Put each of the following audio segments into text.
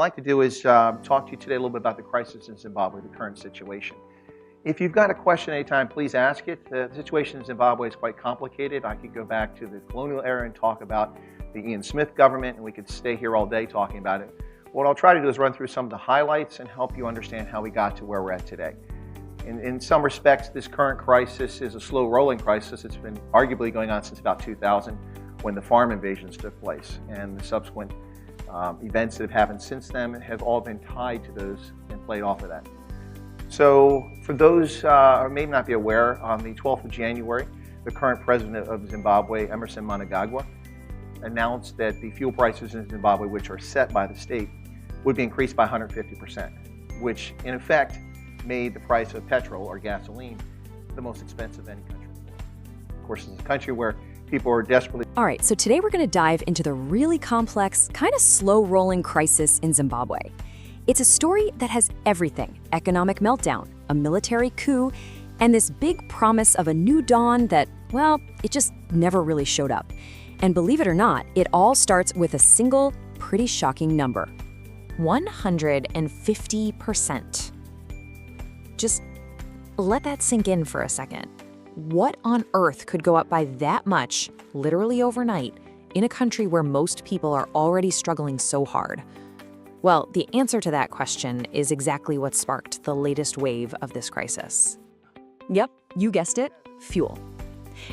like to do is talk to you today a little bit about the crisis in Zimbabwe, the current situation. If you've got a question anytime, please ask it. The situation in Zimbabwe is quite complicated. I could go back to the colonial era and talk about the Ian Smith government, and we could stay here all day talking about it. What I'll try to do is run through some of the highlights and help you understand how we got to where we're at today. In some respects, this current crisis is a slow-rolling crisis. It's been arguably going on since about 2000, when the farm invasions took place, and the subsequent events that have happened since then have all been tied to those and played off of that. So for those who may not be aware, on the 12th of January, the current president of Zimbabwe, Emmerson Mnangagwa, announced that the fuel prices in Zimbabwe, which are set by the state, would be increased by 150%, which in effect made the price of petrol or gasoline the most expensive of any country. Of course, it's a country where people are desperately... All right, so today we're going to dive into the really complex, kind of slow-rolling crisis in Zimbabwe. It's a story that has everything: economic meltdown, a military coup, and this big promise of a new dawn that, well, it just never really showed up. And believe it or not, it all starts with a single, pretty shocking number. 150%. Just let that sink in for a second. What on earth could go up by that much, literally overnight, in a country where most people are already struggling so hard? Well, the answer to that question is exactly what sparked the latest wave of this crisis. Yep, you guessed it, fuel.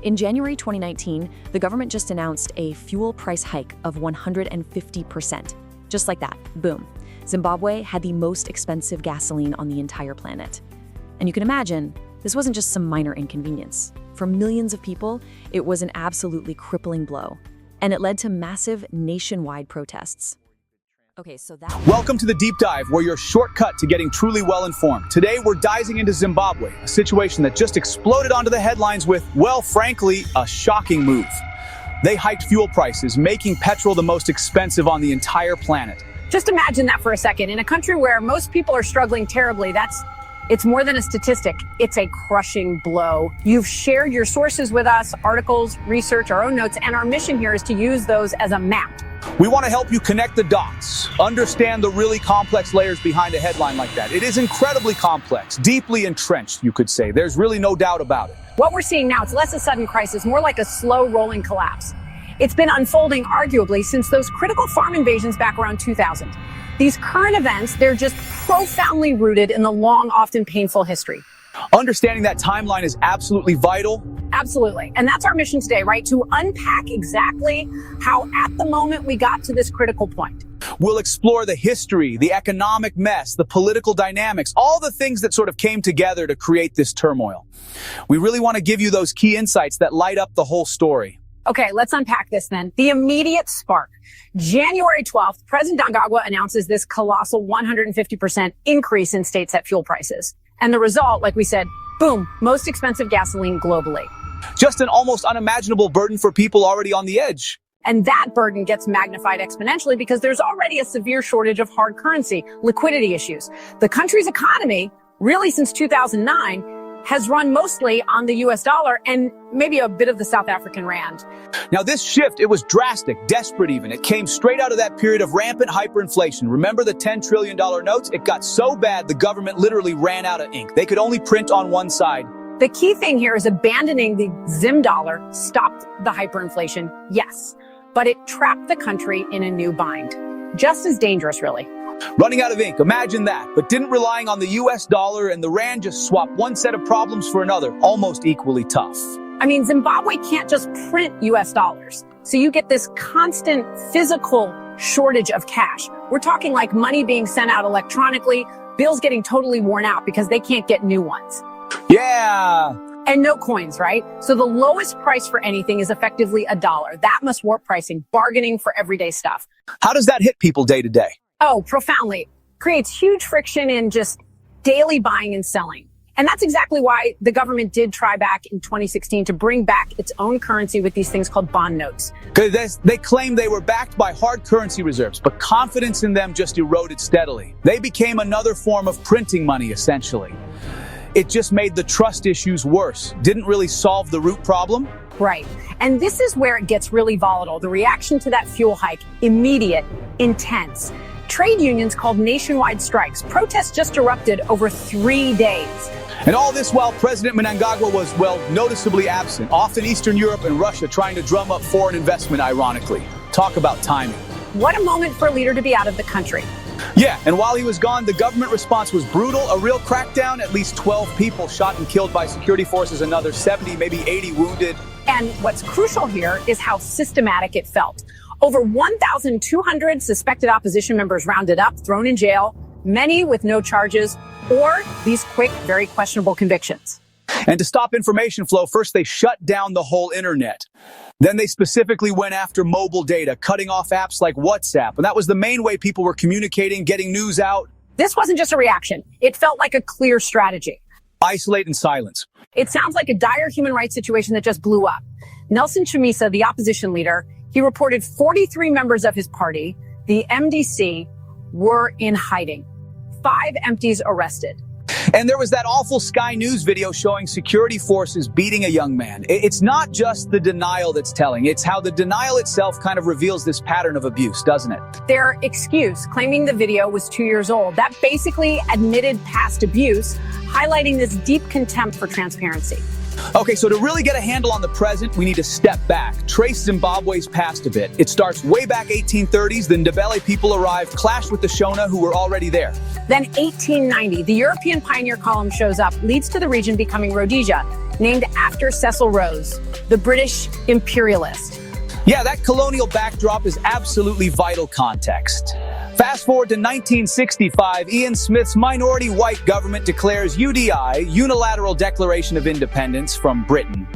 In January 2019, the government just announced a fuel price hike of 150%. Just like that, boom. Zimbabwe had the most expensive gasoline on the entire planet. And you can imagine, this wasn't just some minor inconvenience. For millions of people, it was an absolutely crippling blow, and it led to massive nationwide protests. Okay, so Welcome to the Deep Dive, where your shortcut to getting truly well-informed. Today, we're diving into Zimbabwe, a situation that just exploded onto the headlines with, well, frankly, a shocking move. They hiked fuel prices, making petrol the most expensive on the entire planet. Just imagine that for a second. In a country where most people are struggling terribly, it's more than a statistic. It's a crushing blow. You've shared your sources with us, articles, research, our own notes, and our mission here is to use those as a map. We want to help you connect the dots, understand the really complex layers behind a headline like that. It is incredibly complex, deeply entrenched, you could say. There's really no doubt about it. What we're seeing now, it's less a sudden crisis, more like a slow rolling collapse. It's been unfolding arguably since those critical farm invasions back around 2000. These current events, they're just profoundly rooted in the long, often painful history. Understanding that timeline is absolutely vital. Absolutely. And that's our mission today, right? To unpack exactly how at the moment we got to this critical point. We'll explore the history, the economic mess, the political dynamics, all the things that sort of came together to create this turmoil. We really want to give you those key insights that light up the whole story. Okay, let's unpack this then. The immediate spark. January 12th, President Mnangagwa announces this colossal 150% increase in state-set fuel prices. And the result, like we said, boom, most expensive gasoline globally. Just an almost unimaginable burden for people already on the edge. And that burden gets magnified exponentially because there's already a severe shortage of hard currency, liquidity issues. The country's economy, really since 2009, has run mostly on the US dollar and maybe a bit of the South African rand. Now this shift, it was drastic, desperate even. It came straight out of that period of rampant hyperinflation. Remember the $10 trillion notes? It got so bad the government literally ran out of ink. They could only print on one side. The key thing here is abandoning the Zim dollar stopped the hyperinflation, yes, but it trapped the country in a new bind. Just as dangerous, really. Running out of ink, imagine that, but didn't relying on the US dollar and the rand just swap one set of problems for another, almost equally tough. I mean, Zimbabwe can't just print US dollars. So you get this constant physical shortage of cash. We're talking like money being sent out electronically, bills getting totally worn out because they can't get new ones. Yeah. And no coins, right? So the lowest price for anything is effectively $1. That must warp pricing, bargaining for everyday stuff. How does that hit people day to day? Oh, profoundly. Creates huge friction in just daily buying and selling. And that's exactly why the government did try back in 2016 to bring back its own currency with these things called bond notes. They claimed they were backed by hard currency reserves, but confidence in them just eroded steadily. They became another form of printing money, essentially. It just made the trust issues worse. Didn't really solve the root problem. Right. And this is where it gets really volatile. The reaction to that fuel hike, immediate, intense. Trade unions called nationwide strikes. Protests just erupted over 3 days. And all this while President Mnangagwa was, well, noticeably absent, often Eastern Europe and Russia trying to drum up foreign investment, ironically. Talk about timing. What a moment for a leader to be out of the country. Yeah, and while he was gone, the government response was brutal, a real crackdown, at least 12 people shot and killed by security forces, another 70, maybe 80 wounded. And what's crucial here is how systematic it felt. Over 1,200 suspected opposition members rounded up, thrown in jail, many with no charges, or these quick, very questionable convictions. And to stop information flow, first they shut down the whole internet. Then they specifically went after mobile data, cutting off apps like WhatsApp. And that was the main way people were communicating, getting news out. This wasn't just a reaction. It felt like a clear strategy. Isolate and silence. It sounds like a dire human rights situation that just blew up. Nelson Chamisa, the opposition leader, he reported 43 members of his party, the MDC, were in hiding. 5 MPs arrested. And there was that awful Sky News video showing security forces beating a young man. It's not just the denial that's telling. It's how the denial itself kind of reveals this pattern of abuse, doesn't it? Their excuse, claiming the video was 2 years old, that basically admitted past abuse, highlighting this deep contempt for transparency. Okay, so to really get a handle on the present, we need to step back, trace Zimbabwe's past a bit. It starts way back 1830s, the Ndebele people arrived, clashed with the Shona who were already there. Then 1890, the European pioneer column shows up, leads to the region becoming Rhodesia, named after Cecil Rhodes, the British imperialist. Yeah, that colonial backdrop is absolutely vital context. Fast forward to 1965, Ian Smith's minority white government declares UDI, Unilateral Declaration of Independence, from Britain.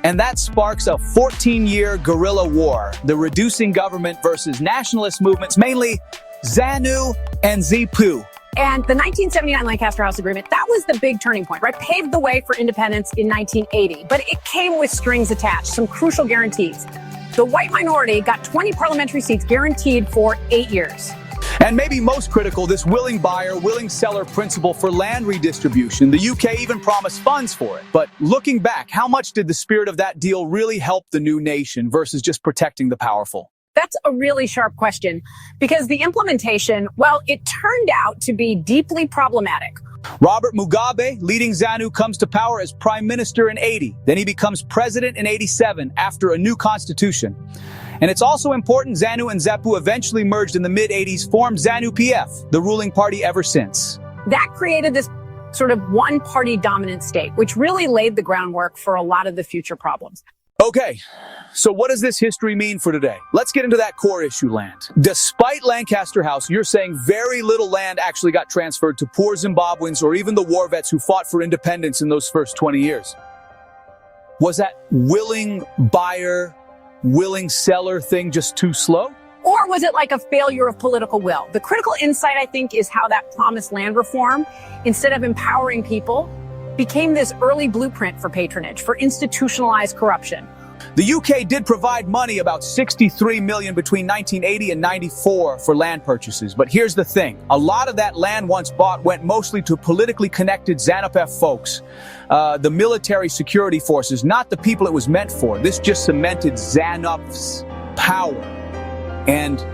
And that sparks a 14-year guerrilla war, the reducing government versus nationalist movements, mainly ZANU and ZPU. And the 1979 Lancaster House Agreement, that was the big turning point, right? Paved the way for independence in 1980. But it came with strings attached, some crucial guarantees. The white minority got 20 parliamentary seats guaranteed for 8 years. And maybe most critical, this willing buyer, willing seller principle for land redistribution. The UK even promised funds for it. But looking back, how much did the spirit of that deal really help the new nation versus just protecting the powerful? That's a really sharp question because the implementation, well, it turned out to be deeply problematic. Robert Mugabe, leading ZANU, comes to power as prime minister in 80. Then he becomes president in 87 after a new constitution. And it's also important ZANU and ZPU eventually merged in the mid-80s, formed ZANU-PF, the ruling party ever since. That created this sort of one-party dominant state, which really laid the groundwork for a lot of the future problems. Okay, so what does this history mean for today? Let's get into that core issue, land. Despite Lancaster House, you're saying very little land actually got transferred to poor Zimbabweans or even the war vets who fought for independence in those first 20 years. Was that willing buyer, willing seller thing just too slow? Or was it like a failure of political will? The critical insight, I think, is how that promised land reform, instead of empowering people, became this early blueprint for patronage, for institutionalized corruption. The UK did provide money, about 63 million between 1980 and 94 for land purchases. But here's the thing. A lot of that land once bought went mostly to politically connected ZANU-PF folks, the military security forces, not the people it was meant for. This just cemented ZANUPF's power and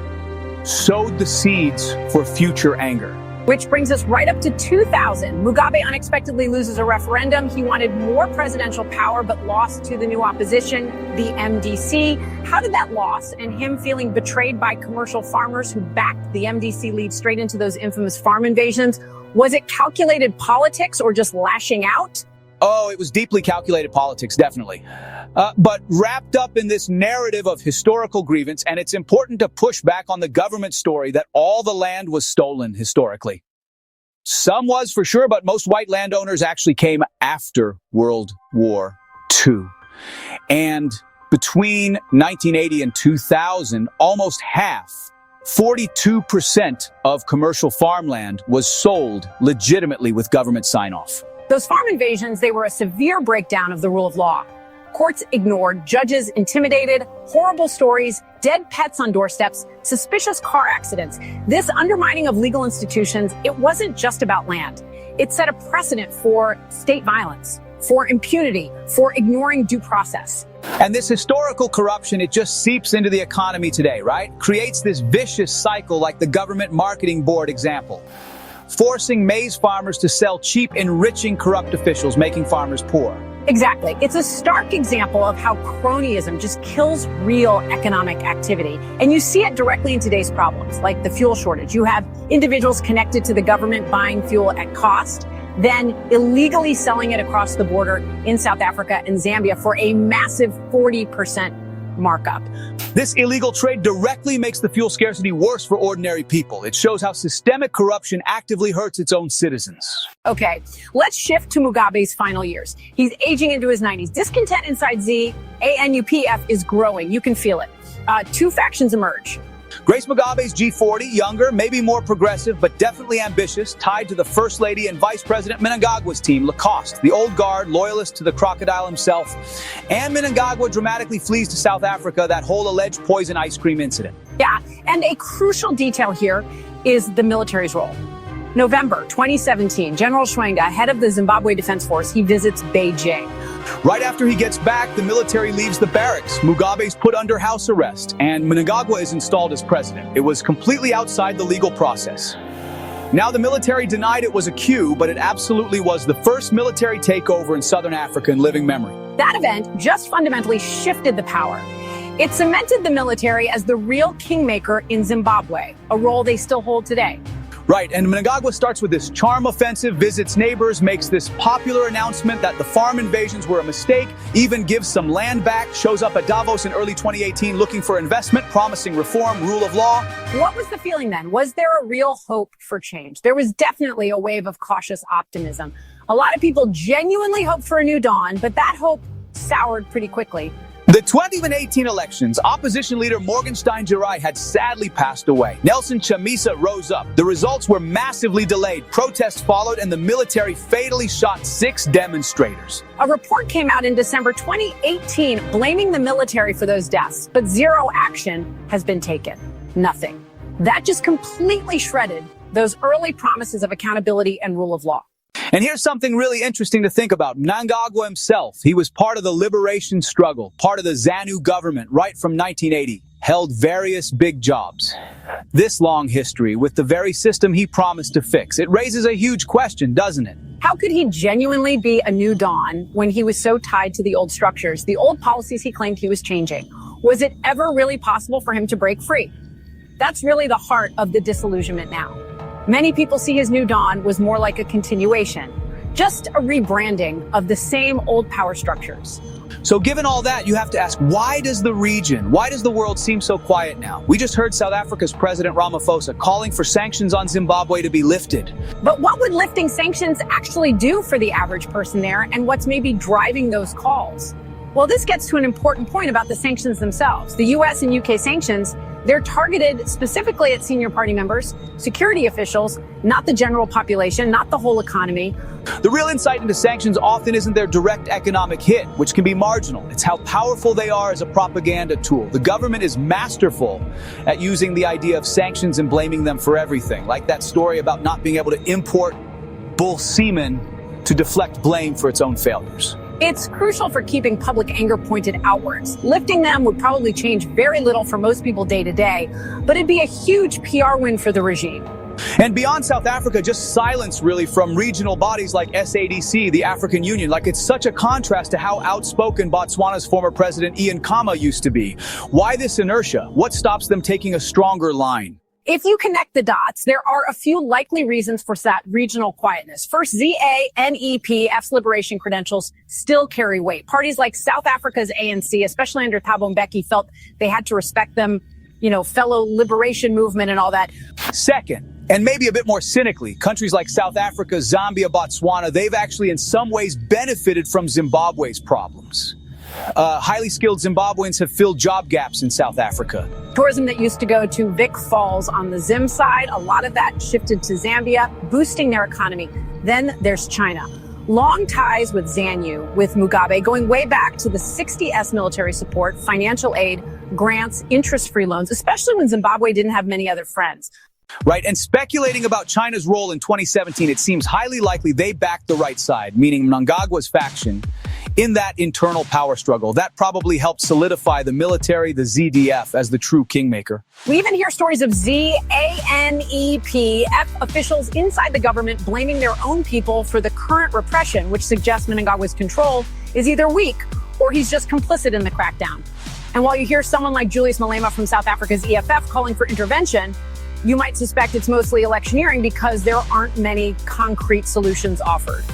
sowed the seeds for future anger. Which brings us right up to 2000. Mugabe unexpectedly loses a referendum. He wanted more presidential power, but lost to the new opposition, the MDC. How did that loss and him feeling betrayed by commercial farmers who backed the MDC lead straight into those infamous farm invasions? Was it calculated politics or just lashing out? Oh, it was deeply calculated politics, definitely. But wrapped up in this narrative of historical grievance, and it's important to push back on the government story that all the land was stolen historically. Some was for sure, but most white landowners actually came after World War II. And between 1980 and 2000, almost half, 42% of commercial farmland was sold legitimately with government sign-off. Those farm invasions, they were a severe breakdown of the rule of law. Courts ignored, judges intimidated, horrible stories, dead pets on doorsteps, suspicious car accidents. This undermining of legal institutions, it wasn't just about land. It set a precedent for state violence, for impunity, for ignoring due process. And this historical corruption, it just seeps into the economy today, right? Creates this vicious cycle like the government marketing board example, forcing maize farmers to sell cheap, enriching corrupt officials, making farmers poor. Exactly. It's a stark example of how cronyism just kills real economic activity. And you see it directly in today's problems, like the fuel shortage. You have individuals connected to the government buying fuel at cost, then illegally selling it across the border in South Africa and Zambia for a massive 40% markup. This illegal trade directly makes the fuel scarcity worse for ordinary people. It shows how systemic corruption actively hurts its own citizens. Okay, let's shift to Mugabe's final years. He's aging into his 90s. Discontent inside ZANU-PF is growing. You can feel it. Two factions emerge. Grace Mugabe's G40, younger, maybe more progressive, but definitely ambitious, tied to the First Lady and Vice President Mnangagwa's team, Lacoste, the old guard, loyalist to the crocodile himself. And Mnangagwa dramatically flees to South Africa, that whole alleged poison ice cream incident. Yeah, and a crucial detail here is the military's role. November 2017, General Shwenga, head of the Zimbabwe Defense Force, he visits Beijing. Right after he gets back, the military leaves the barracks. Mugabe's put under house arrest, and Mnangagwa is installed as president. It was completely outside the legal process. Now, the military denied it was a coup, but it absolutely was the first military takeover in southern Africa in living memory. That event just fundamentally shifted the power. It cemented the military as the real kingmaker in Zimbabwe, a role they still hold today. Right, and Mnangagwa starts with this charm offensive, visits neighbors, makes this popular announcement that the farm invasions were a mistake, even gives some land back, shows up at Davos in early 2018 looking for investment, promising reform, rule of law. What was the feeling then? Was there a real hope for change? There was definitely a wave of cautious optimism. A lot of people genuinely hoped for a new dawn, but that hope soured pretty quickly. The 2018 elections, opposition leader Morgenstein Gerai had sadly passed away. Nelson Chamisa rose up. The results were massively delayed. Protests followed, and the military fatally shot 6 demonstrators. A report came out in December 2018 blaming the military for those deaths, but zero action has been taken. Nothing. That just completely shredded those early promises of accountability and rule of law. And here's something really interesting to think about. Mnangagwa himself, he was part of the liberation struggle, part of the ZANU government right from 1980, held various big jobs. This long history with the very system he promised to fix, it raises a huge question, doesn't it? How could he genuinely be a new dawn when he was so tied to the old structures, the old policies he claimed he was changing? Was it ever really possible for him to break free? That's really the heart of the disillusionment now. Many people see his new dawn was more like a continuation, just a rebranding of the same old power structures. So given all that, you have to ask, why does the region, why does the world seem so quiet now? We just heard South Africa's President Ramaphosa calling for sanctions on Zimbabwe to be lifted. But what would lifting sanctions actually do for the average person there, and what's maybe driving those calls? Well, this gets to an important point about the sanctions themselves. The US and UK sanctions, they're targeted specifically at senior party members, security officials, not the general population, not the whole economy. The real insight into sanctions often isn't their direct economic hit, which can be marginal. It's how powerful they are as a propaganda tool. The government is masterful at using the idea of sanctions and blaming them for everything, like that story about not being able to import bull semen to deflect blame for its own failures. It's crucial for keeping public anger pointed outwards. Lifting them would probably change very little for most people day to day, but it'd be a huge PR win for the regime. And beyond South Africa, just silence really from regional bodies like SADC, the African Union. Like, it's such a contrast to how outspoken Botswana's former president Ian Khama used to be. Why this inertia? What stops them taking a stronger line? If you connect the dots, there are a few likely reasons for that regional quietness. First, ZANU-PF's liberation credentials still carry weight. Parties like South Africa's ANC, especially under Thabo Mbeki, felt they had to respect them, fellow liberation movement and all that. Second, and maybe a bit more cynically, countries like South Africa, Zambia, Botswana, they've actually in some ways benefited from Zimbabwe's problems. Highly skilled Zimbabweans have filled job gaps in South Africa. Tourism that used to go to Vic Falls on the Zim side, a lot of that shifted to Zambia, boosting their economy. Then there's China. Long ties with ZANU, with Mugabe, going way back to the 60s military support, financial aid, grants, interest-free loans, especially when Zimbabwe didn't have many other friends. Right, and speculating about China's role in 2017, it seems highly likely they backed the right side, meaning Mnangagwa's faction, in that internal power struggle. That probably helped solidify the military, the ZDF, as the true kingmaker. We even hear stories of ZANEPF officials inside the government blaming their own people for the current repression, which suggests Mnangagwa's control is either weak or he's just complicit in the crackdown. And while you hear someone like Julius Malema from South Africa's EFF calling for intervention, you might suspect it's mostly electioneering because there aren't many concrete solutions offered.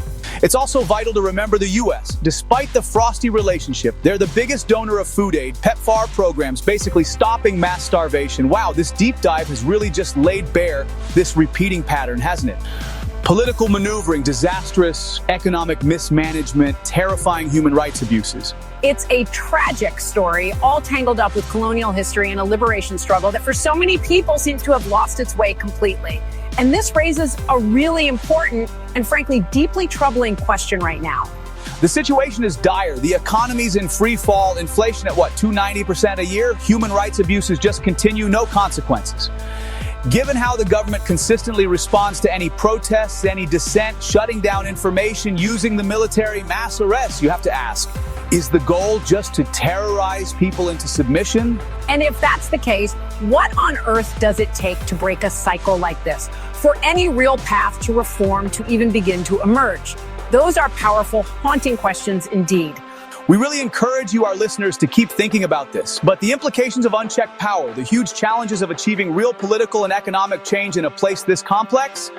It's also vital to remember the U.S. Despite the frosty relationship, they're the biggest donor of food aid, PEPFAR programs, basically stopping mass starvation. Wow, this deep dive has really just laid bare this repeating pattern, hasn't it? Political maneuvering, disastrous economic mismanagement, terrifying human rights abuses. It's a tragic story, all tangled up with colonial history and a liberation struggle that for so many people seems to have lost its way completely. And this raises a really important and frankly deeply troubling question right now. The situation is dire. The economy's in free fall, inflation at 290% a year? Human rights abuses just continue, no consequences. Given how the government consistently responds to any protests, any dissent, shutting down information, using the military, mass arrests, you have to ask, is the goal just to terrorize people into submission? And if that's the case, what on earth does it take to break a cycle like this? For any real path to reform to even begin to emerge? Those are powerful, haunting questions indeed. We really encourage you, our listeners, to keep thinking about this. But the implications of unchecked power, the huge challenges of achieving real political and economic change in a place this complex,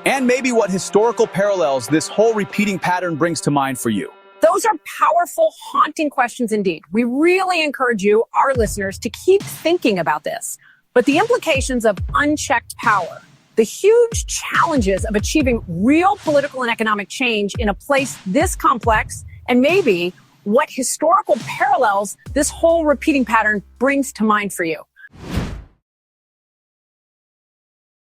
and maybe what historical parallels this whole repeating pattern brings to mind for you. Those are powerful, haunting questions indeed. We really encourage you, our listeners, to keep thinking about this. But the implications of unchecked power, the huge challenges of achieving real political and economic change in a place this complex, and maybe what historical parallels this whole repeating pattern brings to mind for you.